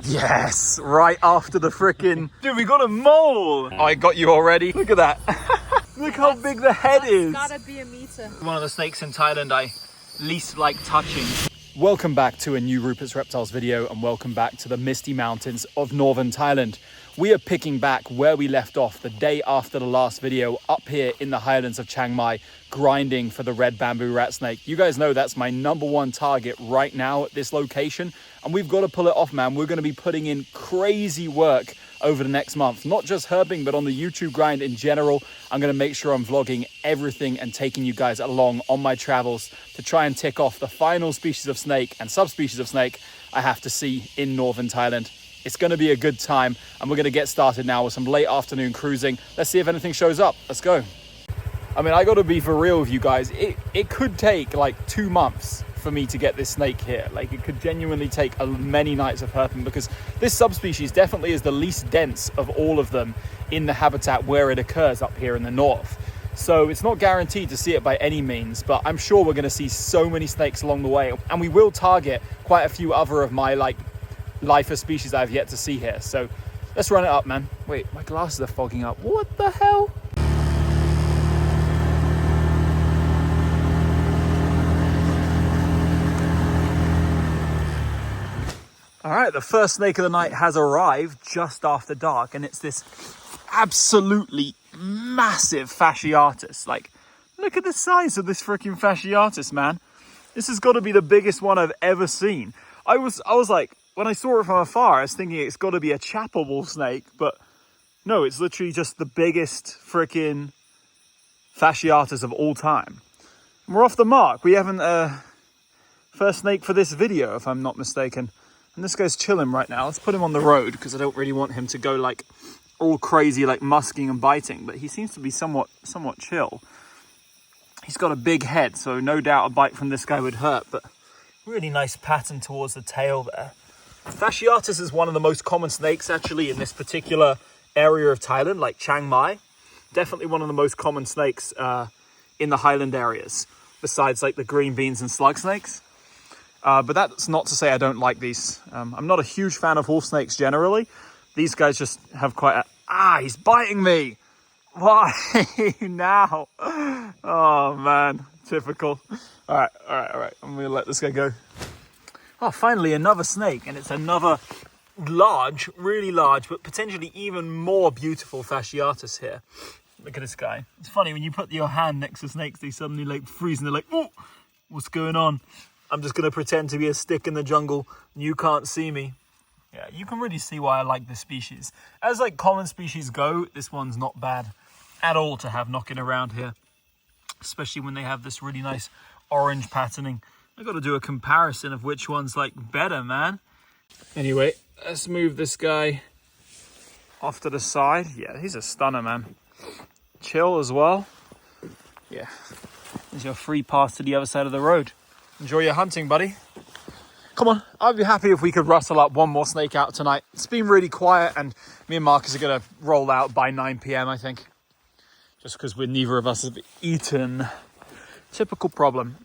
Yes, right after the frickin'... Dude, we got a mole! I got you already. Look at that. Look how big the head is. Gotta be a meter. One of the snakes in Thailand I least like touching. Welcome back to a new Rupert's Reptiles video, and welcome back to the misty mountains of northern Thailand. We are picking back where we left off the day after the last video, up here in the highlands of Chiang Mai, grinding for the red bamboo rat snake. You guys know that's my #1 target right now at this location, and we've got to pull it off, man. We're going to be putting in crazy work over the next month, not just herping, but on the YouTube grind in general. I'm going to make sure I'm vlogging everything and taking you guys along on my travels to try and tick off the final species of snake and subspecies of snake I have to see in northern Thailand. It's going to be a good time, and we're going to get started now with some late afternoon cruising. Let's see if anything shows up. Let's go. I mean, I got to be for real with you guys. It could take like 2 months for me to get this snake here. Like, it could genuinely take many nights of herping, because this subspecies definitely is the least dense of all of them in the habitat where it occurs up here in the north. So it's not guaranteed to see it by any means, but I'm sure we're going to see so many snakes along the way, and we will target quite a few other of my lifer species I've yet to see here. So let's run it up, man. Wait, my glasses are fogging up. What the hell? All right, the first snake of the night has arrived just after dark, and it's this absolutely massive fasciatus. Like, look at the size of this freaking fasciatus, man. This has got to be the biggest one I've ever seen. I was like, when I saw it from afar, I was thinking it's got to be a chapel snake, but no, it's literally just the biggest freaking fasciatus of all time. And we're off the mark. We haven't first snake for this video, if I'm not mistaken. And this guy's chilling right now. Let's put him on the road, because I don't really want him to go like all crazy, like musking and biting, but he seems to be somewhat chill. He's got a big head, so no doubt a bite from this guy would hurt, but really nice pattern towards the tail there. Fasciatus is one of the most common snakes actually in this particular area of Thailand, like Chiang Mai. Definitely one of the most common snakes in the highland areas, besides like the green beans and slug snakes. But that's not to say I don't like these. I'm not a huge fan of horse snakes generally. These guys just have quite a... he's biting me! Why now? Oh man, typical. All right. I'm gonna let this guy go. Oh, finally another snake, and it's another large, really large, but potentially even more beautiful fasciatus here. Look at this guy. It's funny, when you put your hand next to snakes, they suddenly like freeze and they're like, oh, what's going on? I'm just gonna pretend to be a stick in the jungle and you can't see me. Yeah, you can really see why I like this species. As like common species go, this one's not bad at all to have knocking around here, especially when they have this really nice orange patterning. I got to do a comparison of which one's like better, man. Anyway, let's move this guy off to the side. Yeah, he's a stunner, man. Chill as well. Yeah, there's your free pass to the other side of the road. Enjoy your hunting, buddy. Come on, I'd be happy if we could rustle up one more snake out tonight. It's been really quiet, and me and Marcus are going to roll out by 9 p.m, I think. Just because neither of us have eaten. Typical problem.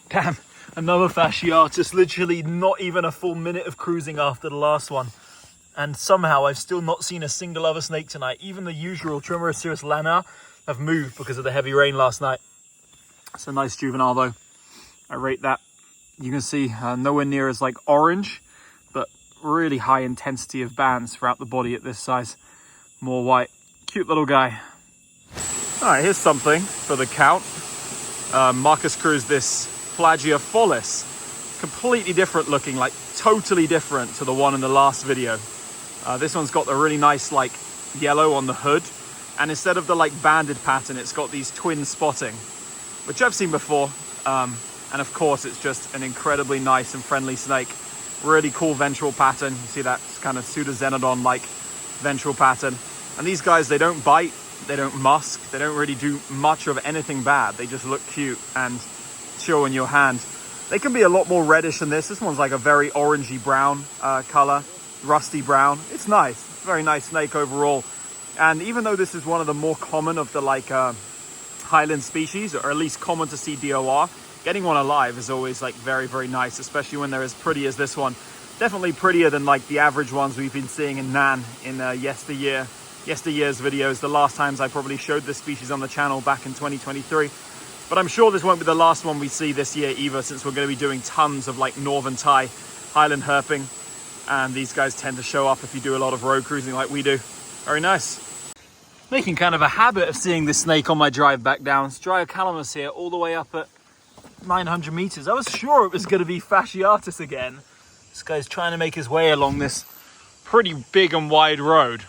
Damn, another fasciatus, literally not even a full minute of cruising after the last one. And somehow I've still not seen a single other snake tonight. Even the usual Trimeresurus lana have moved because of the heavy rain last night. It's a nice juvenile though. I rate that. You can see nowhere near as like orange, but really high intensity of bands throughout the body at this size. More white. Cute little guy. All right, here's something for the count. Marcus cruised this Plagiafollis. Completely different looking, like totally different to the one in the last video. This one's got the really nice like yellow on the hood, and instead of the like banded pattern, it's got these twin spotting, which I've seen before. And of course, it's just an incredibly nice and friendly snake. Really cool ventral pattern. You see that kind of pseudoxenodon-like ventral pattern. And these guys, they don't bite, they don't musk, they don't really do much of anything bad. They just look cute and chill in your hand. They can be a lot more reddish than this. This one's like a very orangey brown color, rusty brown. It's nice. It's a very nice snake overall. And even though this is one of the more common of the like highland species, or at least common to see DOR, getting one alive is always like very, very nice, especially when they're as pretty as this one. Definitely prettier than like the average ones we've been seeing in Nan in yesteryear's videos. The last times I probably showed this species on the channel back in 2023. But I'm sure this won't be the last one we see this year either, since we're going to be doing tons of like northern Thai highland herping. And these guys tend to show up if you do a lot of road cruising like we do. Very nice. Making kind of a habit of seeing this snake on my drive back down. Striocalamus here, all the way up at 900 meters. I was sure it was going to be fasciatus again. This guy's trying to make his way along this pretty big and wide road.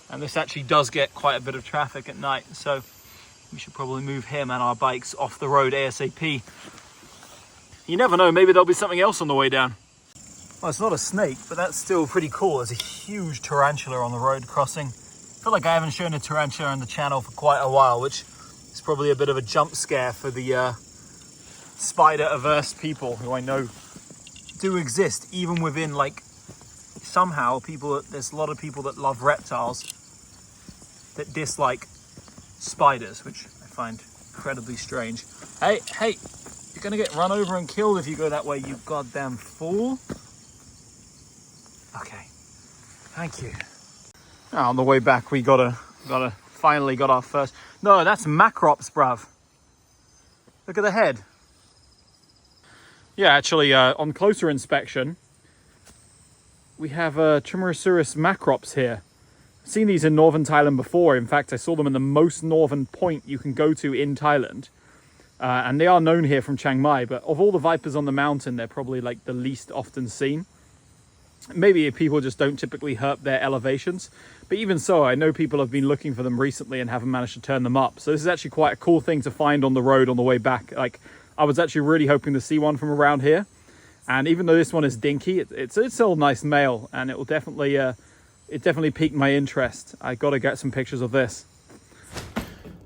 And this actually does get quite a bit of traffic at night. So we should probably move him and our bikes off the road ASAP. You never know, maybe there'll be something else on the way down. Well, it's not a snake, but that's still pretty cool. There's a huge tarantula on the road crossing. I feel like I haven't shown a tarantula on the channel for quite a while, which is probably a bit of a jump scare for the spider-averse people who I know do exist, even within like somehow there's a lot of people that love reptiles that dislike spiders, which I find incredibly strange. Hey, you're gonna get run over and killed if you go that way, you goddamn fool. Okay, thank you. Now, on the way back, we finally got our first. No, that's macrops, bruv. Look at the head. Yeah, actually, on closer inspection, we have Trimerosaurus macrops here. I've seen these in northern Thailand before. In fact, I saw them in the most northern point you can go to in Thailand. And they are known here from Chiang Mai, but of all the vipers on the mountain, they're probably like the least often seen. Maybe people just don't typically herp their elevations, but even so, I know people have been looking for them recently and haven't managed to turn them up. So this is actually quite a cool thing to find on the road on the way back. Like, I was actually really hoping to see one from around here, and even though this one is dinky, it's still a nice male, and it will definitely piqued my interest. I got to get some pictures of this.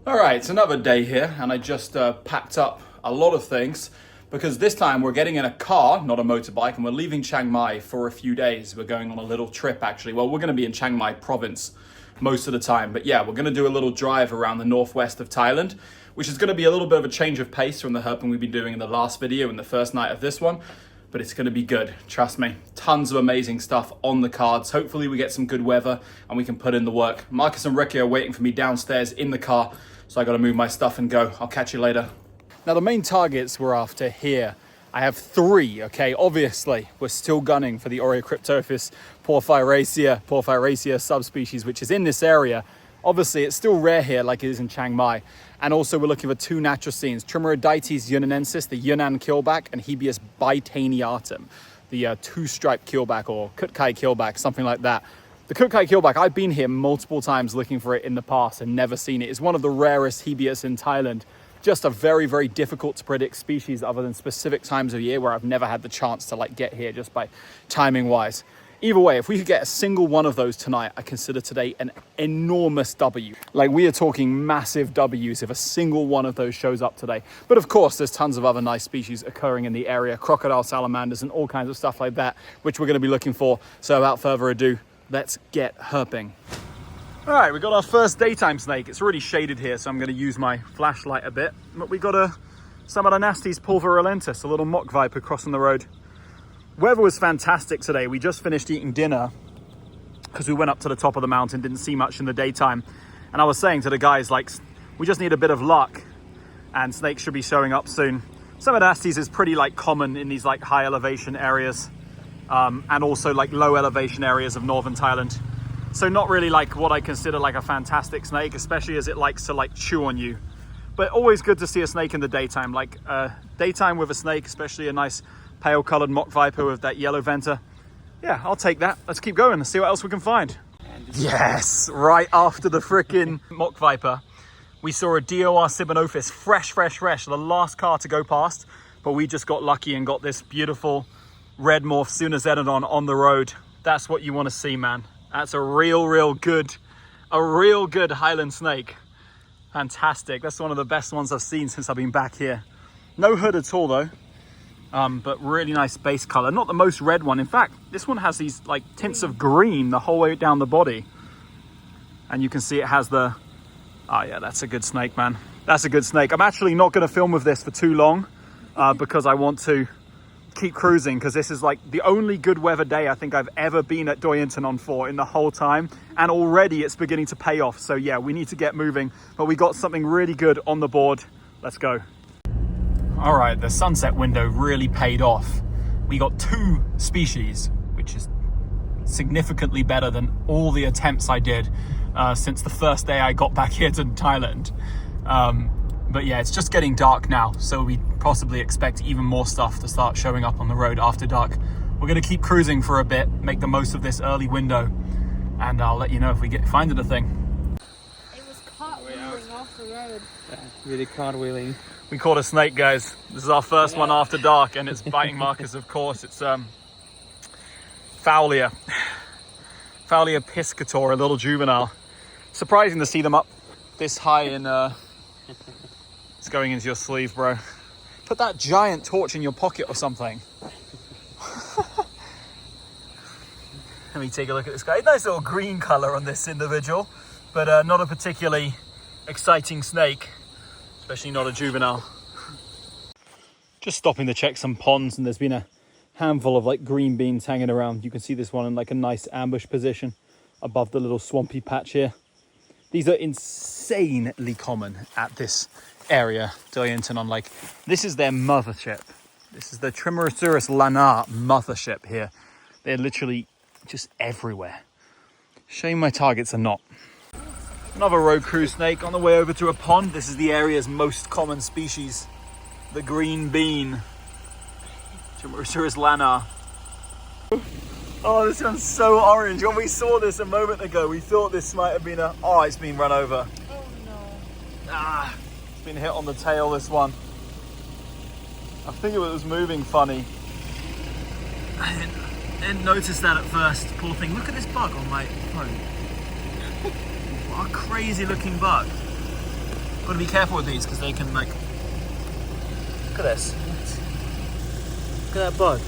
All right, it's another day here, and I just packed up a lot of things. Because this time we're getting in a car, not a motorbike, and we're leaving Chiang Mai for a few days. We're going on a little trip, actually. Well, we're going to be in Chiang Mai province most of the time. But yeah, we're going to do a little drive around the northwest of Thailand, which is going to be a little bit of a change of pace from the herping we've been doing in the last video and the first night of this one. But it's going to be good, trust me. Tons of amazing stuff on the cards. Hopefully we get some good weather and we can put in the work. Marcus and Ricky are waiting for me downstairs in the car, so I got to move my stuff and go. I'll catch you later. Now, the main targets we're after here, I have 3, okay? Obviously, we're still gunning for the Oreocryptophis porphyracea subspecies, which is in this area. Obviously, it's still rare here like it is in Chiang Mai. And also, we're looking for 2 Natrocines, Trimerodaites yunanensis, the Yunnan keelback, and Hebius bitaniatum, the two-striped keelback or Kutkai keelback, something like that. The Kutkai keelback, I've been here multiple times looking for it in the past and never seen it. It's one of the rarest Hebius in Thailand. Just a very, very difficult to predict species other than specific times of year where I've never had the chance to like get here just by timing wise. Either way, if we could get a single one of those tonight, I consider today an enormous W. Like, we are talking massive W's if a single one of those shows up today. But of course, there's tons of other nice species occurring in the area, crocodile salamanders and all kinds of stuff like that, which we're going to be looking for. So without further ado, let's get herping. All right, we got our first daytime snake. It's already shaded here, so I'm going to use my flashlight a bit. But we got Samadonastes pulverulentus, a little mock viper crossing the road. Weather was fantastic today. We just finished eating dinner because we went up to the top of the mountain, didn't see much in the daytime. And I was saying to the guys, like, we just need a bit of luck and snakes should be showing up soon. Samadonastes is pretty like common in these like high elevation areas and also like low elevation areas of northern Thailand. So not really like what I consider like a fantastic snake, especially as it likes to like chew on you. But always good to see a snake in the daytime. Like daytime with a snake, especially a nice pale colored mock viper with that yellow venter. Yeah, I'll take that. Let's keep going and see what else we can find. Yes, right after the freaking mock viper, we saw a DOR Sibanophis, fresh. The last car to go past, but we just got lucky and got this beautiful red morph Sunazedodon on the road. That's what you want to see, man. That's a real good Highland snake. Fantastic. That's one of the best ones I've seen since I've been back here. No hood at all though, but really nice base color. Not the most red one. In fact, this one has these like tints of green the whole way down the body. And you can see it has the, oh yeah, that's a good snake, man. That's a good snake. I'm actually not going to film with this for too long because I want to keep cruising because this is like the only good weather day I think I've ever been at Doi Inthanon for in the whole time, and already it's beginning to pay off. So yeah, we need to get moving, but we got something really good on the board. Let's go. All right, the sunset window really paid off. We got 2 species, which is significantly better than all the attempts I did since the first day I got back here to Thailand. But yeah, it's just getting dark now, so we possibly expect even more stuff to start showing up on the road after dark. We're going to keep cruising for a bit, make the most of this early window, and I'll let you know if we find anything. It was cartwheeling off the road. Yeah, really cartwheeling. We caught a snake, guys. This is our first one after dark, and it's biting markers, of course. It's Fowlia piscator, a little juvenile. Surprising to see them up this high in... It's going into your sleeve, bro. Put that giant torch in your pocket or something. Let me take a look at this guy. Nice little green color on this individual, but not a particularly exciting snake, especially not a juvenile. Just stopping to check some ponds, and there's been a handful of like green beans hanging around. You can see this one in like a nice ambush position above the little swampy patch here. These are insanely common at this area, Doi Inthanon. Like, this is their mothership. This is the Trimeresurus lana mothership here. They're literally just everywhere. Shame my targets are not. Another road cruise snake on the way over to a pond. This is the area's most common species, the green bean, Trimeresurus lana. Oh, this one's so orange. When we saw this a moment ago, we thought this might have been it's been run over. Oh no. It's been hit on the tail, this one. I think it was moving funny. I didn't notice that at first. Poor thing. Look at this bug on my phone. What a crazy looking bug. Gotta be careful with these because they can like... Look at this. Look at that bug.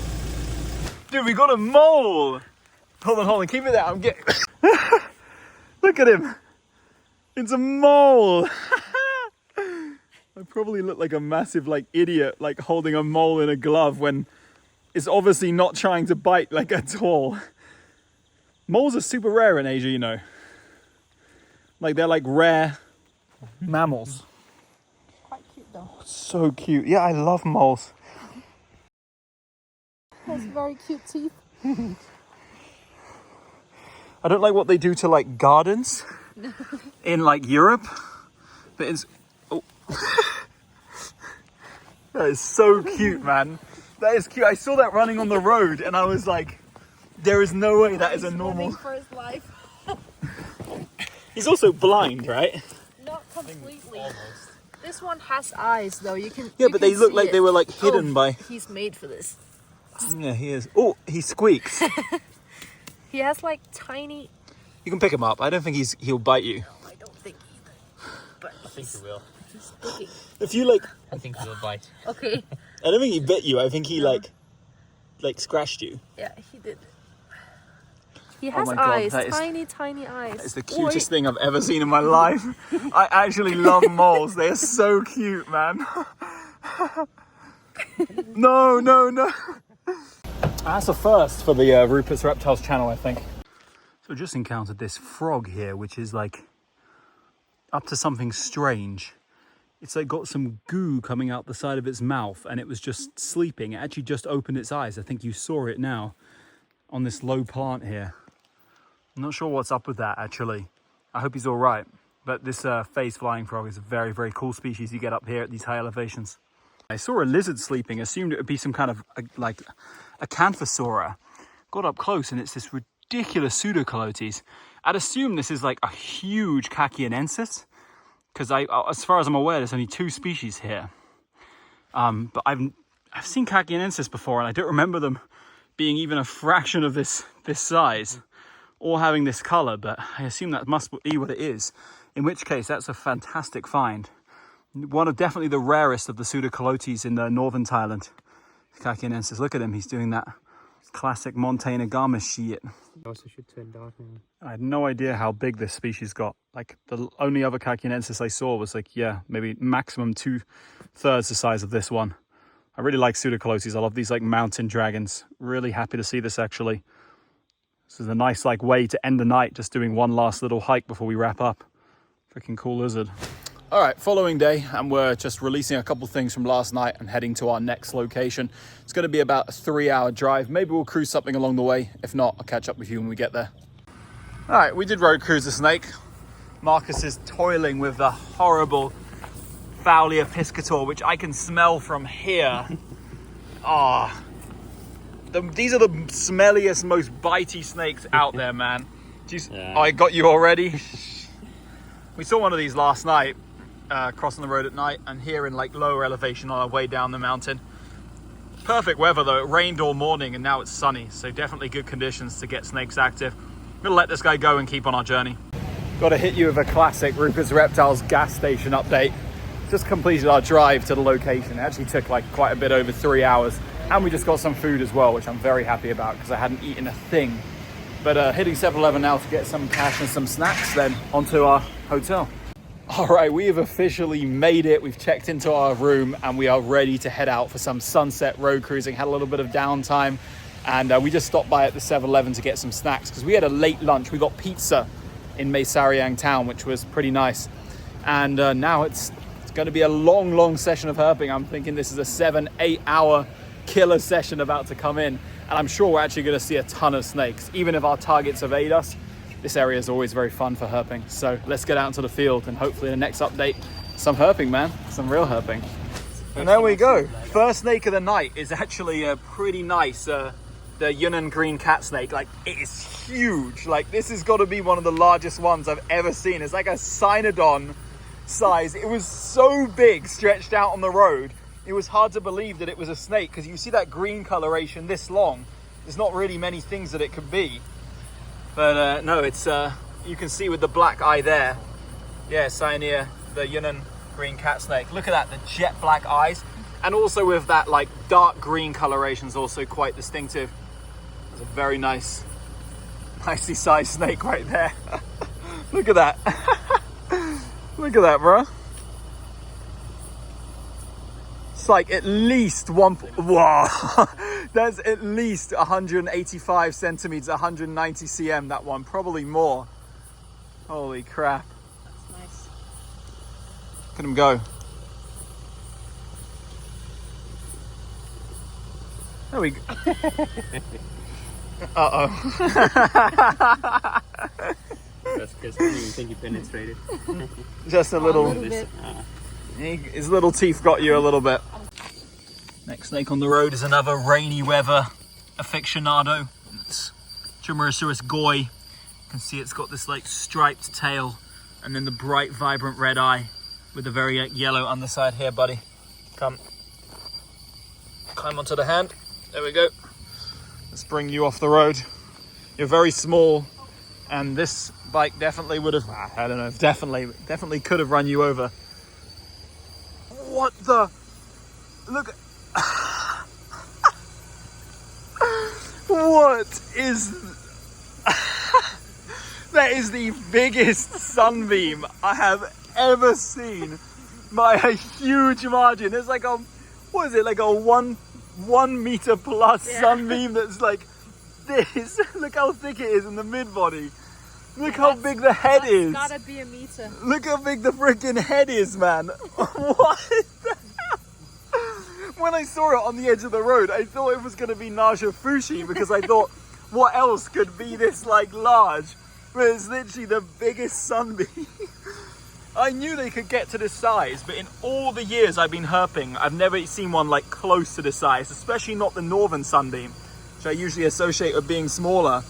Dude, we got a mole! Hold on, keep it there, I'm getting... Look at him! It's a mole! I probably look like a massive like idiot, like holding a mole in a glove when it's obviously not trying to bite like at all. Moles are super rare in Asia, you know. Like they're like rare mammals. Quite cute though. So cute. Yeah, I love moles. Has very cute teeth. I don't like what they do to like gardens in like Europe, but it's... Oh. That is so cute, man. That is cute. I saw that running on the road and I was like, there is no way that is a normal... For his life. He's also blind, right? Not completely. This one has eyes though. You can... Yeah, but they look like they were like hidden by... He's made for this. Yeah, he is. Oh, he squeaks. He has like tiny... You can pick him up. I don't think he'll bite you. I don't think either. But I think he will. he's looking. If you like... I think he will bite. Okay. I don't think he bit you. I think he like scratched you. Yeah, he did. He has my God, eyes. that is- Tiny eyes. It's the cutest thing I've ever seen in my life. I actually love moles. They're so cute, man. No. That's a first for the Rupert's Reptiles channel, I think. So I just encountered this frog here, which is like up to something strange. It's like got some goo coming out the side of its mouth and it was just sleeping. It actually just opened its eyes. I think you saw it now on this low plant here. I'm not sure what's up with that actually. I hope he's all right. But this phase flying frog is a very, very cool species you get up here at these high elevations. I saw a lizard sleeping, assumed it would be some kind of like a Canthosora. Got up close and it's this ridiculous pseudocolotes. I'd assume this is like a huge Cachianensis, because as far as I'm aware, there's only 2 species here. But I've seen Cachianensis before, and I don't remember them being even a fraction of this size or having this color. But I assume that must be what it is. In which case, that's a fantastic find. One of definitely the rarest of the pseudocolotes in northern Thailand. Cachianensis. Look at him. He's doing that classic Montana Garmisch shit. Also should turn dark now. I had no idea how big this species got. Like the only other Cachianensis I saw was like, yeah, maybe maximum 2/3 the size of this one. I really like pseudocolotes. I love these like mountain dragons. Really happy to see this actually. This is a nice like way to end the night, just doing one last little hike before we wrap up. Freaking cool lizard. All right, following day, and we're just releasing a couple things from last night and heading to our next location. It's going to be about a 3-hour drive. Maybe we'll cruise something along the way. If not, I'll catch up with you when we get there. All right, we did road cruise the snake. Marcus is toiling with the horrible Fowlia piscator, which I can smell from here. Ah, these are the smelliest, most bitey snakes out there, man. Jeez, yeah. I got you already. We saw one of these last night, crossing the road at night, and here in like lower elevation on our way down the mountain. Perfect weather though. It rained all morning and now it's sunny, so definitely good conditions to get snakes active. I'm gonna let this guy go and keep on our journey. Got to hit you with a classic Rupert's Reptiles gas station update. Just completed our drive to the location. It actually took like quite a bit over 3 hours, and we just got some food as well, which I'm very happy about because I hadn't eaten a thing. But hitting 7-Eleven now to get some cash and some snacks, then onto our hotel. All right, we have officially made it. We've checked into our room and we are ready to head out for some sunset road cruising. Had a little bit of downtime, and we just stopped by at the 7-Eleven to get some snacks because we had a late lunch. We got pizza in Mae Sariang town, which was pretty nice. And now it's going to be a long session of herping. I'm thinking this is a 7-8 hour killer session about to come in. And I'm sure we're actually going to see a ton of snakes. Even if our targets evade us, this area is always very fun for herping. So let's get out into the field and hopefully in the next update, some herping, man. Some real herping. And there we go. First snake of the night is actually a pretty nice, the Yunnan green cat snake. Like, it is huge. Like, this has got to be one of the largest ones I've ever seen. It's like a cynodon size. It was so big, stretched out on the road. It was hard to believe that it was a snake because you see that green coloration this long. There's not really many things that it could be. But no, it's you can see with the black eye there. Yeah, Cyanea, the Yunnan green cat snake. Look at that, the jet black eyes. And also with that like dark green coloration is also quite distinctive. It's a very nice, nicely sized snake right there. Look at that. Look at that, bro. It's like at least wow. That's at least 185 centimeters, 190 cm, that one, probably more. Holy crap. That's nice. Look at him go. There we go. Uh-oh. That's because I didn't even think he penetrated. Just a little. Bit. His little teeth got you a little bit. Next snake on the road is another rainy weather aficionado. It's Chimerasaurus goi. You can see it's got this like striped tail and then the bright vibrant red eye with the very yellow underside here, buddy. Come. Climb onto the hand. There we go. Let's bring you off the road. You're very small and this bike definitely would have, I don't know, definitely could have run you over. What the? Look. What is... That is the biggest sunbeam I have ever seen by a huge margin. It's like a, what is it, like a one meter plus sunbeam that's like this. Look how thick it is in the mid body. Look how big the head is. That's gotta be a meter. Look how big the freaking head is, man. What the hell? When I saw it on the edge of the road, I thought it was going to be Naja Fushi because I thought, what else could be this like large? But it's literally the biggest sunbeam. I knew they could get to this size, but in all the years I've been herping, I've never seen one like close to this size, especially not the northern sunbeam, which I usually associate with being smaller.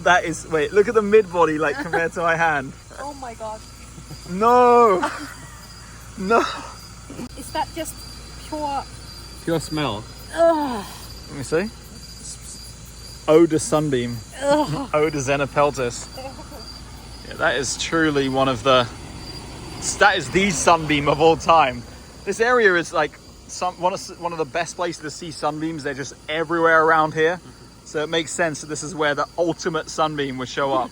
That is, wait, look at the mid body like compared to my hand. Oh my god. No. No. Is that just pure smell? Ugh. Let me see. Oda sunbeam. Ugh. Oda xenopeltis. Yeah, that is truly one of the... That is the sunbeam of all time. This area is like one of the best places to see sunbeams. They're just everywhere around here. So it makes sense that this is where the ultimate sunbeam would show up.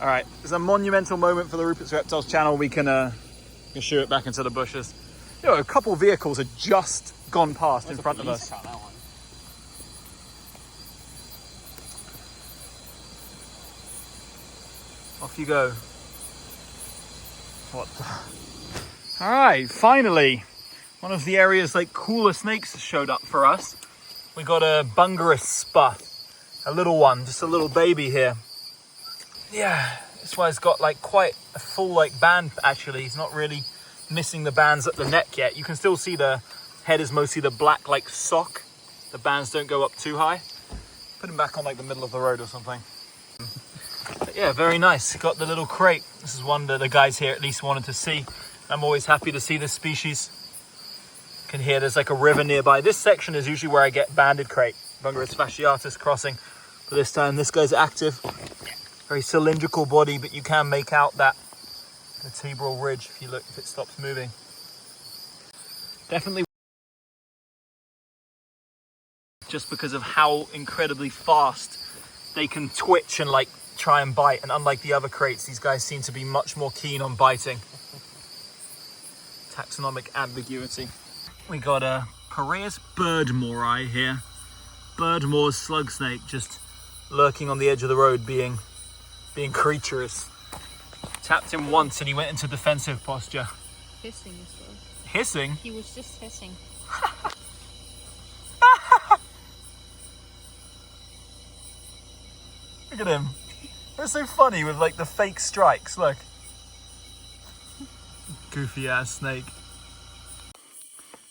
All right, it's a monumental moment for the Rupert's Reptiles channel. We can shoot it back into the bushes. You know, a couple vehicles had just gone past in front of us. Car, that one. Off you go. What the... All right, finally, one of the area's like cooler snakes showed up for us. We got a bungarus sput, a little one, just a little baby here. Yeah, this one's got like quite a full like band actually. He's not really missing the bands at the neck yet. You can still see the head is mostly the black like sock. The bands don't go up too high. Put him back on like the middle of the road or something. But yeah, very nice. Got the little crate. This is one that the guys here at least wanted to see. I'm always happy to see this species. You can hear there's like a river nearby. This section is usually where I get banded crate, Bungarus fasciatus crossing. But this time this guy's active. Very cylindrical body, but you can make out that vertebral ridge if you look, if it stops moving. Definitely just because of how incredibly fast they can twitch and like try and bite, and unlike the other crates, these guys seem to be much more keen on biting. Taxonomic ambiguity. We got a Piraeus birdmori here. Birdmore's slug snake, just lurking on the edge of the road, being creaturous. Tapped him once and he went into defensive posture. Hissing as well. Hissing? He was just hissing. Look at him. They're so funny with like the fake strikes, look. Goofy ass snake.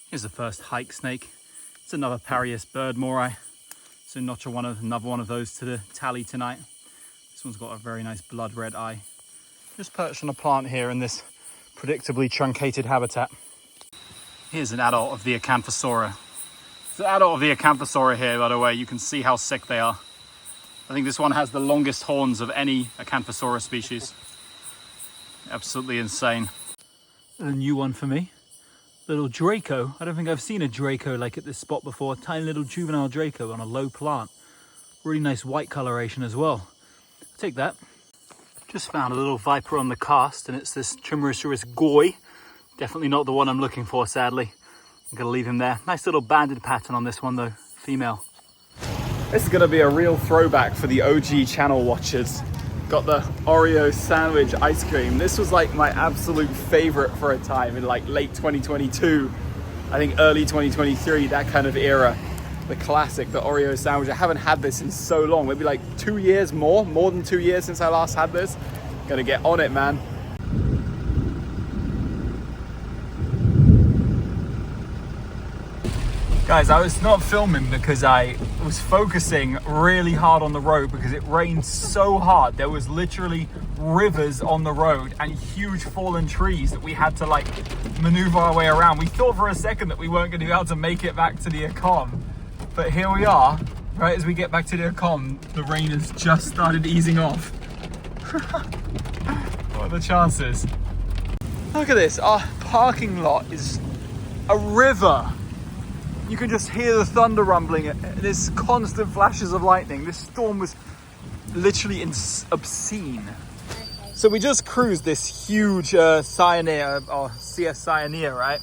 Here's the first hike snake. It's another Piraeus birdmori. So another one of those to the tally tonight. This one's got a very nice blood red eye. Just perched on a plant here in this predictably truncated habitat. Here's an adult of the Acanthosaura. It's an adult of the Acanthosaura here, by the way. You can see how sick they are. I think this one has the longest horns of any Acanthosaura species. Absolutely insane. A new one for me. Little Draco. I don't think I've seen a Draco like at this spot before. Tiny little juvenile Draco on a low plant. Really nice white coloration as well. Take that. Just found a little viper on the cast, and it's this Trimeresurus goi. Definitely not the one I'm looking for, sadly. I'm gonna leave him there. Nice little banded pattern on this one though, female. This is gonna be a real throwback for the OG channel watchers. Got the Oreo sandwich ice cream. This was like my absolute favorite for a time in like late 2022, I think early 2023, that kind of era. The classic, the Oreo sandwich. I haven't had this in so long, maybe like 2 years more than 2 years since I last had this. Gonna get on it, man. Guys, I was not filming because I was focusing really hard on the road because it rained so hard. There was literally rivers on the road and huge fallen trees that we had to like maneuver our way around. We thought for a second that we weren't going to be able to make it back to the Acom, but here we are. Right as we get back to the Acom, the rain has just started easing off. What are the chances? Look at this, our parking lot is a river. You can just hear the thunder rumbling. There's constant flashes of lightning. This storm was literally obscene. So we just cruised this huge Cyanea, or CS Cyanea, right?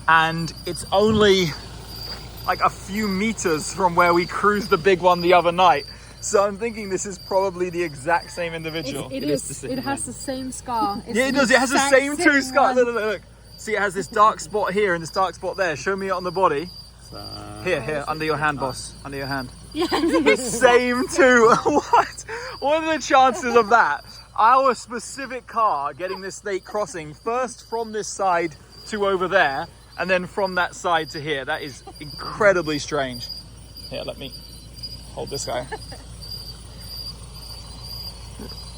And it's only like a few meters from where we cruised the big one the other night. So I'm thinking this is probably the exact same individual. It has the same scar. Yeah, it does. It has the same two scars. Look. See, it has this dark spot here and this dark spot there. Show me it on the body. Here, under your hand, boss. Under your hand. Yeah. The same two. What are the chances of that? Our specific car getting this snake crossing first from this side to over there, and then from that side to here. That is incredibly strange. Here, let me hold this guy.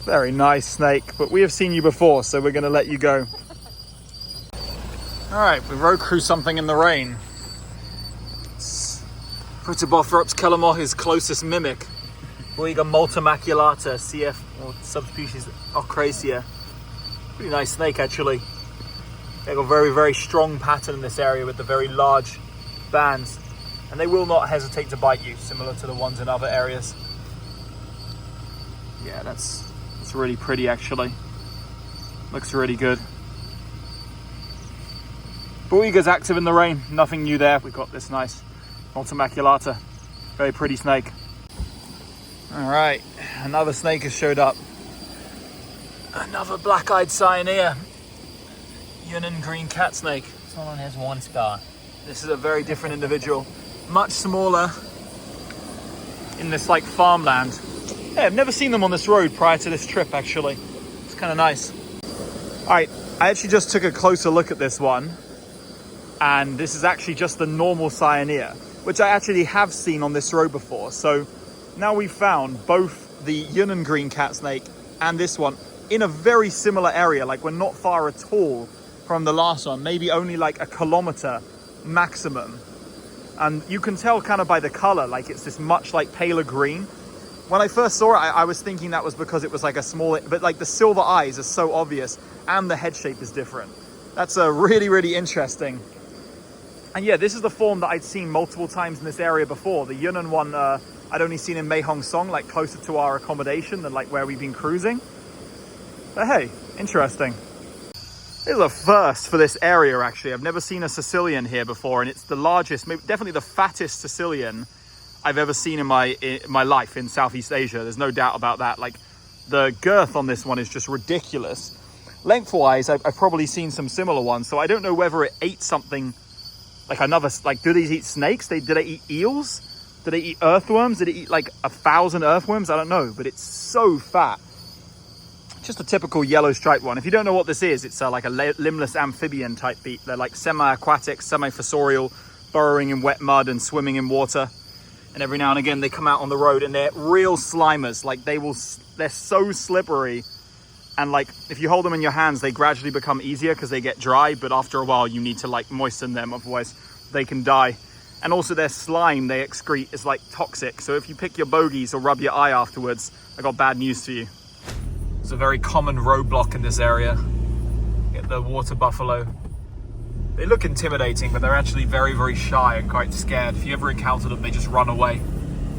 Very nice snake, but we have seen you before, so we're going to let you go. All right, we road cruised something in the rain. It's Protobothrops calamoch, his closest mimic. Boiga multimaculata, CF, or subspecies Ocrasia. Pretty nice snake, actually. They have a very, very strong pattern in this area with the very large bands. And they will not hesitate to bite you, similar to the ones in other areas. Yeah, that's really pretty, actually. Looks really good. Boiga's active in the rain, nothing new there. We've got this nice multimaculata, very pretty snake. All right, another snake has showed up. Another black-eyed cyanea, Yunnan green cat snake. This one has one scar. This is a very different individual, much smaller in this like farmland. Yeah, I've never seen them on this road prior to this trip actually. It's kind of nice. All right, I actually just took a closer look at this one, and this is actually just the normal cyanea, which I actually have seen on this road before. So now we've found both the Yunnan green cat snake and this one in a very similar area. Like we're not far at all from the last one, maybe only like a kilometer maximum. And you can tell kind of by the color, like it's this much like paler green. When I first saw it, I was thinking that was because it was like a small, but like the silver eyes are so obvious and the head shape is different. That's a really, really interesting. And yeah, this is the form that I'd seen multiple times in this area before. The Yunnan one, I'd only seen in Mae Hong Son, like closer to our accommodation than like where we've been cruising. But hey, interesting. This is a first for this area actually. I've never seen a Sicilian here before, and it's the largest, maybe definitely the fattest Sicilian I've ever seen in my life in Southeast Asia. There's no doubt about that. Like the girth on this one is just ridiculous. Lengthwise, I've probably seen some similar ones, so I don't know whether it ate something like another, like do these eat snakes? Did they eat eels? Did they eat earthworms? Did it eat like 1,000 earthworms? I don't know, but it's so fat. Just a typical yellow striped one. If you don't know what this is, it's like a limbless amphibian type beak. They're like semi-aquatic, semi-fossorial, burrowing in wet mud and swimming in water. And every now and again they come out on the road and they're real slimers. Like they're so slippery. And like if you hold them in your hands, they gradually become easier because they get dry. But after a while, you need to like moisten them, otherwise they can die. And also their slime they excrete is like toxic. So if you pick your bogies or rub your eye afterwards, I got bad news for you. It's a very common roadblock in this area. Get the water buffalo. They look intimidating, but they're actually very, very shy and quite scared. If you ever encounter them, they just run away.